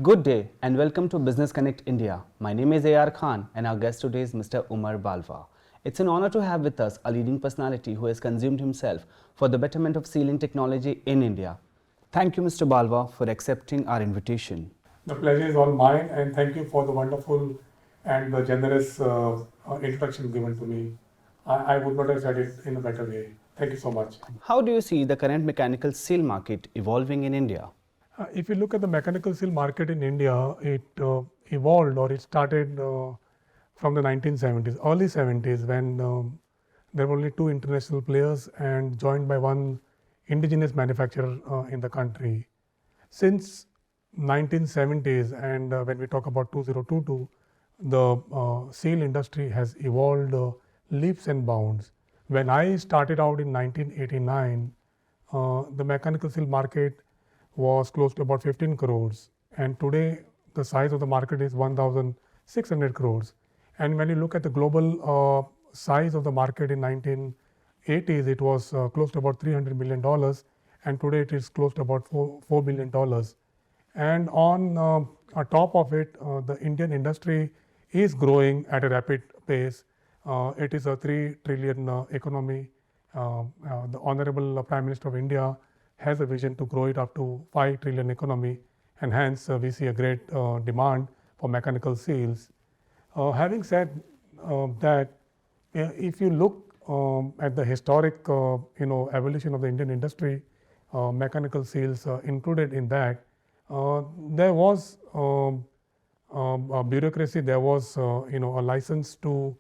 Good day and welcome to Business Connect India. My name is A R Khan and our guest today is Mr. Umar Balwa. It's an honor to have with us a leading personality who has consumed himself for the betterment of sealing technology in India. Thank you, Mr. Balwa, for accepting our invitation. The pleasure is all mine, and thank you for the wonderful and the generous introduction given to me. I would not have said it in a better way. Thank you so much. How do you see the current mechanical seal market evolving in India? If you look at the mechanical seal market in India, it evolved or it started from the 1970s, early 70s, when there were only two international players and joined by one indigenous manufacturer in the country. Since 1970s and when we talk about 2022, the seal industry has evolved leaps and bounds. When I started out in 1989, the mechanical seal market was close to about 15 crores, and today the size of the market is 1,600 crores. And when you look at the global size of the market in 1980s, it was close to about $300 million, and today it is close to about $4 billion. And on top of it, the Indian industry is growing at a rapid pace. It is a 3 trillion economy. The Honorable Prime Minister of India has a vision to grow it up to 5 trillion economy, and hence we see a great demand for mechanical seals. Having said that, if you look at the historic evolution of the Indian industry, mechanical seals included in that, there was a bureaucracy, there was a license to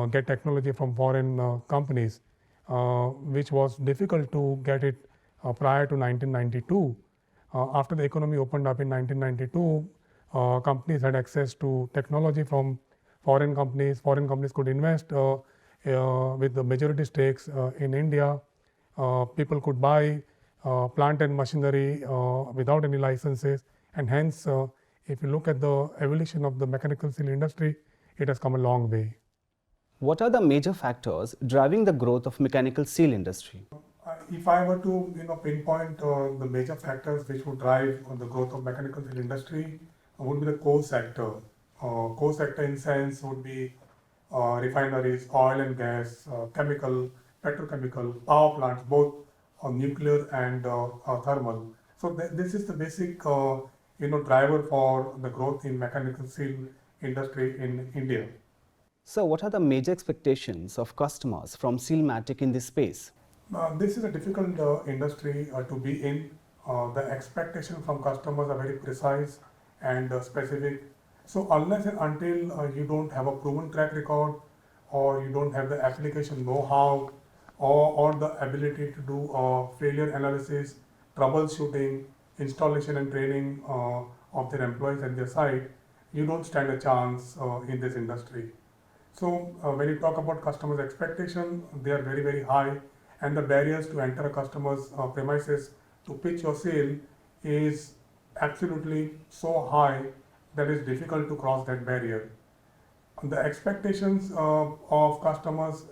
get technology from foreign companies, which was difficult to get it prior to 1992. After the economy opened up in 1992, companies had access to technology from foreign companies. Foreign companies could invest with the majority stakes in India. People could buy plant and machinery without any licenses, and hence if you look at the evolution of the mechanical seal industry, it has come a long way. What are the major factors driving the growth of mechanical seal industry? If I were to pinpoint the major factors which would drive the growth of mechanical seal industry, would be the core sector. Core sector in sense would be refineries, oil and gas, chemical, petrochemical, power plants, both nuclear and thermal. So this is the basic driver for the growth in mechanical seal industry in India. So what are the major expectations of customers from SEALMATIC in this space? This is a difficult industry to be in. The expectation from customers are very precise and specific. So unless and until you don't have a proven track record, or you don't have the application know-how, or the ability to do failure analysis, troubleshooting, installation and training of their employees at their site, you don't stand a chance in this industry. So when you talk about customers' expectation, they are very, very high, and the barriers to enter a customer's premises to pitch your sale is absolutely so high that it's difficult to cross that barrier. The expectations of customers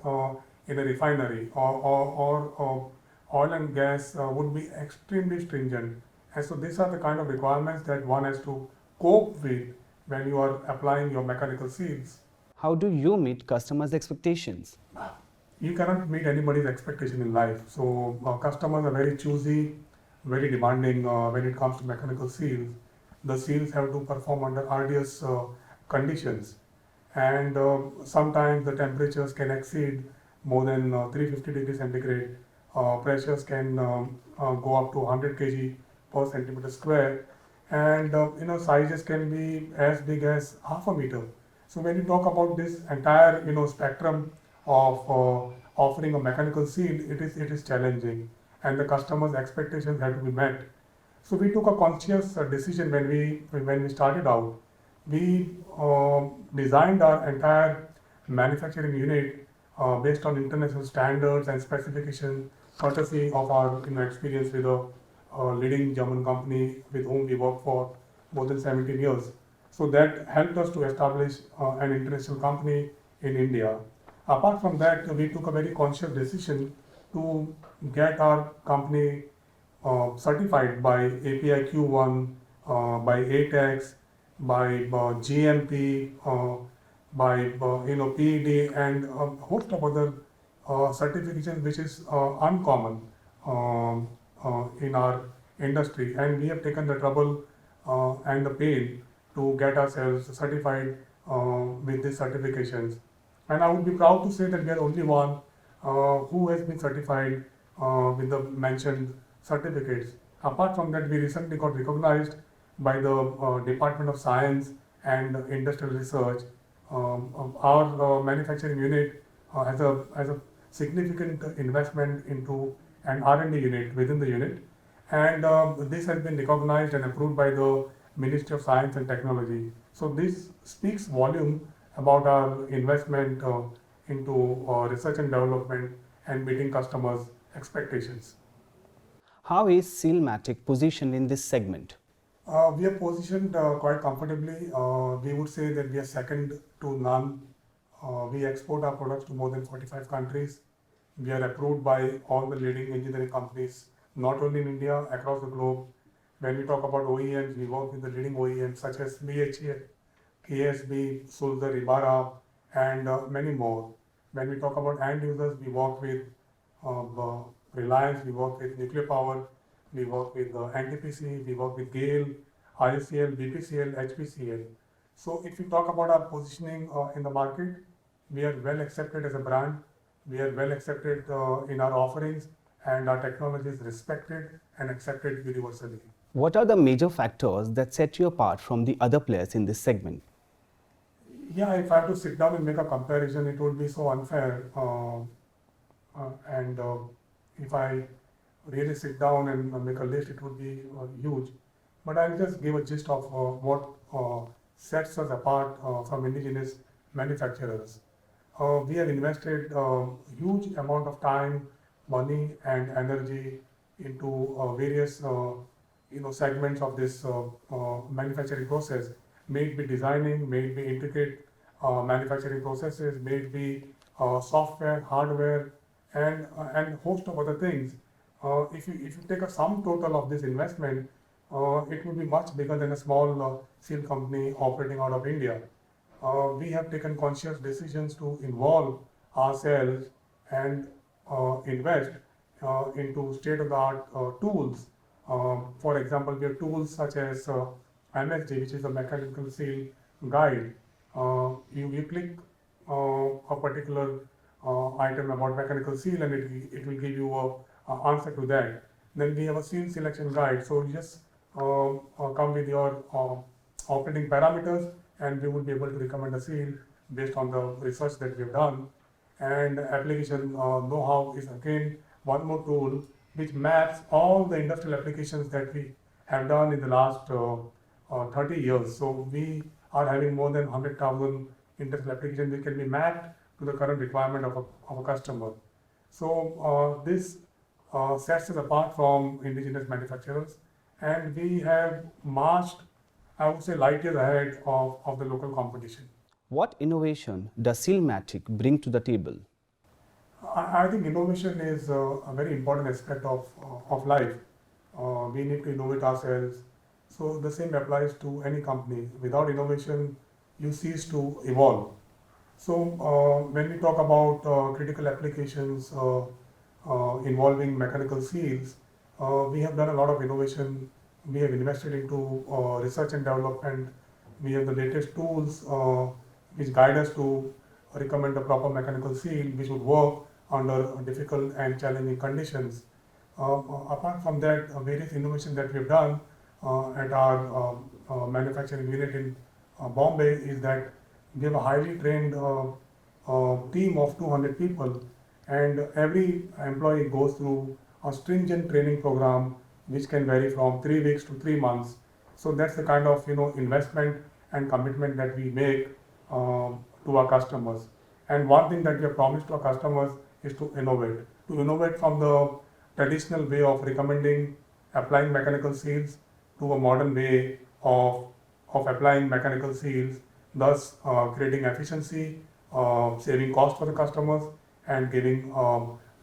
in a refinery or oil and gas would be extremely stringent, and so these are the kind of requirements that one has to cope with when you are applying your mechanical seals. How do you meet customers' expectations? You cannot meet anybody's expectation in life. So customers are very choosy, very demanding when it comes to mechanical seals. The seals have to perform under arduous conditions, and sometimes the temperatures can exceed more than 350 degrees centigrade. Pressures can go up to 100 kg per centimeter square, and sizes can be as big as half a meter. So when you talk about this entire spectrum of offering a mechanical seal, it is challenging, and the customer's expectations have to be met. So we took a conscious decision when we started out. We designed our entire manufacturing unit based on international standards and specifications, courtesy of our experience with a leading German company with whom we worked for more than 17 years. So that helped us to establish an international company in India. Apart from that, we took a very conscious decision to get our company certified by API Q1 by ATEX, by GMP, by PED, and a host of other certifications which is uncommon in our industry, and we have taken the trouble and the pain to get ourselves certified with these certifications. And I would be proud to say that we are the only one who has been certified with the mentioned certificates. Apart from that, we recently got recognized by the Department of Science and Industrial Research. Our manufacturing unit has a significant investment into an R&D unit within the unit, and this has been recognized and approved by the Ministry of Science and Technology. So this speaks volume about our investment into research and development and meeting customers' expectations. How is SEALMATIC positioned in this segment? We are positioned quite comfortably. We would say that we are second to none. We export our products to more than 45 countries. We are approved by all the leading engineering companies, not only in India, across the globe. When we talk about OEMs, we work with the leading OEMs such as BHEL, KSB, Sulzer, Ibara, and many more. When we talk about end users, we work with Reliance, we work with Nuclear Power, we work with NTPC, we work with GAIL, ICL, BPCL, HPCL. So if we talk about our positioning in the market, we are well accepted as a brand, we are well accepted in our offerings, and our technology is respected and accepted universally. What are the major factors that set you apart from the other players in this segment? Yeah, if I have to sit down and make a comparison, it would be so unfair. And if I really sit down and make a list, it would be huge. But I'll just give a gist of what sets us apart from indigenous manufacturers. We have invested a huge amount of time, money, and energy into various segments of this manufacturing process. May it be designing, may it be intricate manufacturing processes, may it be software, hardware, and host of other things. If you take a sum total of this investment, it would be much bigger than a small steel company operating out of India. We have taken conscious decisions to involve ourselves and invest into state-of-the-art tools. For example, we have tools such as MSG, which is a mechanical seal guide. You click a particular item about mechanical seal, and it will give you a answer to that. Then we have a seal selection guide. So you just come with your operating parameters, and we will be able to recommend a seal based on the research that we've done. And application know-how is again one more tool which maps all the industrial applications that we have done in the last 30 years. So we are having more than 100,000 industrial applications which can be mapped to the current requirement of a customer. So this sets us apart from indigenous manufacturers, and we have marched, I would say, light years ahead of the local competition. What innovation does SEALMATIC bring to the table? I think innovation is a very important aspect of life. We need to innovate ourselves. So the same applies to any company. Without innovation, you cease to evolve. So when we talk about critical applications involving mechanical seals, we have done a lot of innovation. We have invested into research and development. We have the latest tools which guide us to recommend the proper mechanical seal which would work under difficult and challenging conditions. Apart from that, various innovations that we have done at our manufacturing unit in Bombay is that we have a highly trained team of 200 people, and every employee goes through a stringent training program which can vary from 3 weeks to 3 months. So that's the kind of investment and commitment that we make to our customers. And one thing that we have promised to our customers is to innovate from the traditional way of recommending applying mechanical seals to a modern way of applying mechanical seals, thus creating efficiency, saving cost for the customers, and giving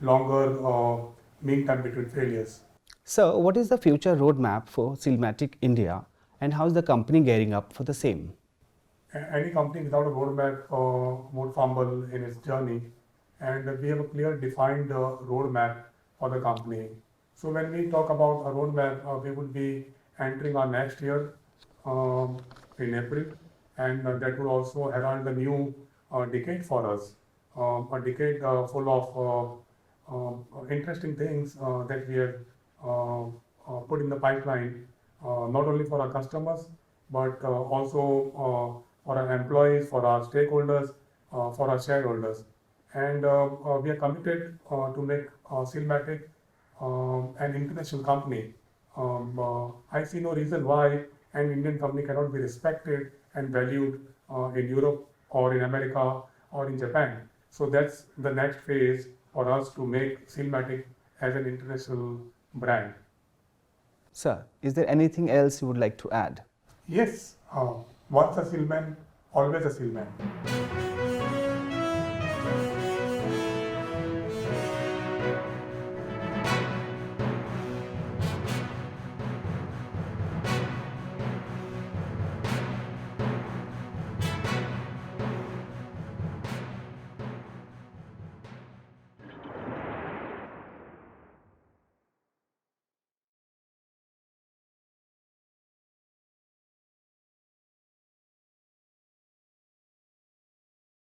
longer mean time between failures. So, what is the future roadmap for SEALMATIC India, and how is the company gearing up for the same? Any company without a roadmap would fumble in its journey, and we have a clear defined roadmap for the company. So when we talk about a roadmap, we would be entering our next year in April, and that will also herald the new decade for us, a decade full of interesting things that we have put in the pipeline, not only for our customers, but also for our employees, for our stakeholders, for our shareholders. And we are committed to make SEALMATIC an international company. I see no reason why an Indian company cannot be respected and valued in Europe or in America or in Japan. So that's the next phase for us to make SEALMATIC as an international brand. Sir, is there anything else you would like to add? Yes, once a SEALman, always a SEALman.